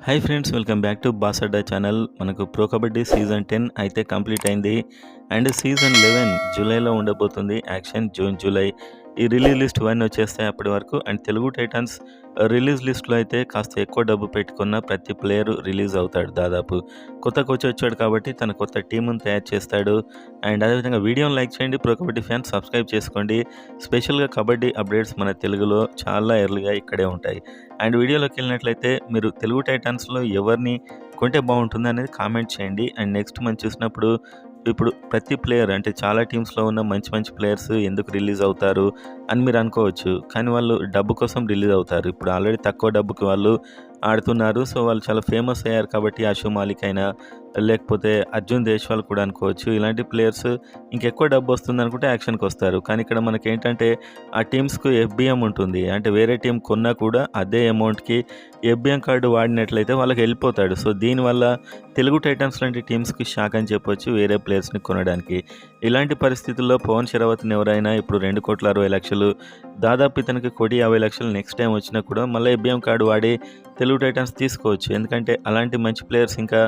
Hi friends, welcome back to boss Adda channel. మనకు pro kabaddi season 10 అయితే complete అయింది. And season 11 జూలైలో ఉండబోతుంది. యాక్షన్ జూన్ జూలై ఈ రిలీజ్ లిస్ట్ ఇవన్నీ వచ్చేస్తాయి అప్పటి వరకు. అండ్ తెలుగు టైటన్స్ రిలీజ్ లిస్ట్లో అయితే కాస్త ఎక్కువ డబ్బు పెట్టుకున్న ప్రతి ప్లేయర్ రిలీజ్ అవుతాడు. దాదాపు కొత్త కోచ్ వచ్చాడు కాబట్టి తన కొత్త టీమును తయారు చేస్తాడు. అండ్ అదేవిధంగా వీడియోని లైక్ చేయండి, ప్రో కబడ్డీ ఫ్యాన్స్ సబ్స్క్రైబ్ చేసుకోండి. స్పెషల్గా కబడ్డీ అప్డేట్స్ మన తెలుగులో చాలా ఎర్లీగా ఇక్కడే ఉంటాయి. అండ్ వీడియోలోకి వెళ్ళినట్లయితే మీరు తెలుగు టైటన్స్లో ఎవరిని కొంటే బాగుంటుంది అనేది కామెంట్ చేయండి. అండ్ నెక్స్ట్ మనం చూసినప్పుడు ఇప్పుడు ప్రతి ప్లేయర్ అంటే చాలా టీమ్స్లో ఉన్న మంచి మంచి ప్లేయర్స్ ఎందుకు రిలీజ్ అవుతారు అని మీరు అనుకోవచ్చు. కానీ వాళ్ళు డబ్బు కోసం రిలీజ్ అవుతారు. ఇప్పుడు ఆల్రెడీ తక్కువ డబ్బుకి వాళ్ళు ఆడుతున్నారు. సో వాళ్ళు చాలా ఫేమస్ అయ్యారు కాబట్టి ఆషు మాలిక్ అయినా లేకపోతే అర్జున్ దేశ్వాల్ కూడా అనుకోవచ్చు. ఇలాంటి ప్లేయర్స్ ఇంకెక్కువ డబ్బు వస్తుంది అనుకుంటే యాక్షన్కి వస్తారు. కానీ ఇక్కడ మనకి ఏంటంటే ఆ టీమ్స్కు ఎఫ్బిఎం ఉంటుంది. అంటే వేరే టీం కొన్నా కూడా అదే అమౌంట్కి ఎఫ్బిఎం కార్డు వాడినట్లయితే వాళ్ళకి వెళ్ళిపోతాడు. సో దీనివల్ల తెలుగు టైటన్స్ లాంటి టీమ్స్కి షాక్ అని చెప్పొచ్చు వేరే ప్లేయర్స్ని కొనడానికి. ఇలాంటి పరిస్థితుల్లో పవన్ శరవత్ని ఎవరైనా ఇప్పుడు 2,60,00,000 దాదాపు ఇతనికి 1,50,00,000 నెక్స్ట్ టైం వచ్చినా కూడా మళ్ళీ ఎఫ్బిఎం కార్డు వాడి తెలుగు టైటన్స్ తీసుకోవచ్చు. ఎందుకంటే అలాంటి మంచి ప్లేయర్స్ ఇంకా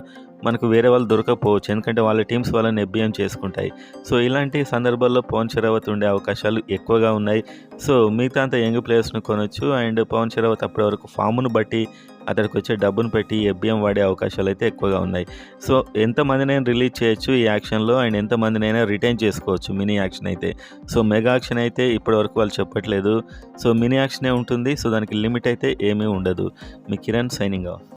మనకు వేరే వాళ్ళు దొరకకపోవచ్చు. ఎందుకంటే వాళ్ళ టీమ్స్ వాళ్ళని ఎఫ్బిఎం చేసుకుంటాయి. సో ఇలాంటి సందర్భాల్లో పవన్ శరవత్ ఉండే అవకాశాలు ఎక్కువగా ఉన్నాయి. సో మిగతా అంతా యంగ్ ప్లేయర్స్ను కొనొచ్చు. అండ్ పవన్ శరవత్ అప్పటి వరకు ఫామ్ను బట్టి అతడికి వచ్చే డబ్బును పెట్టి ఎఫ్బిఎం వాడే అవకాశాలు అయితే ఎక్కువగా ఉన్నాయి. సో ఎంతమందినైనా రిలీజ్ చేయొచ్చు ఈ యాక్షన్లో. అండ్ ఎంతమందినైనా రిటైన్ చేసుకోవచ్చు మినీ యాక్షన్ అయితే. సో మెగా యాక్షన్ అయితే ఇప్పటివరకు వాళ్ళు చెప్పట్లేదు. సో మినీ యాక్షనే ఉంటుంది. సో దానికి లిమిట్ అయితే ఏమీ ఉండదు. మీ కిరణ్ సైనింగ్ ఆఫ్.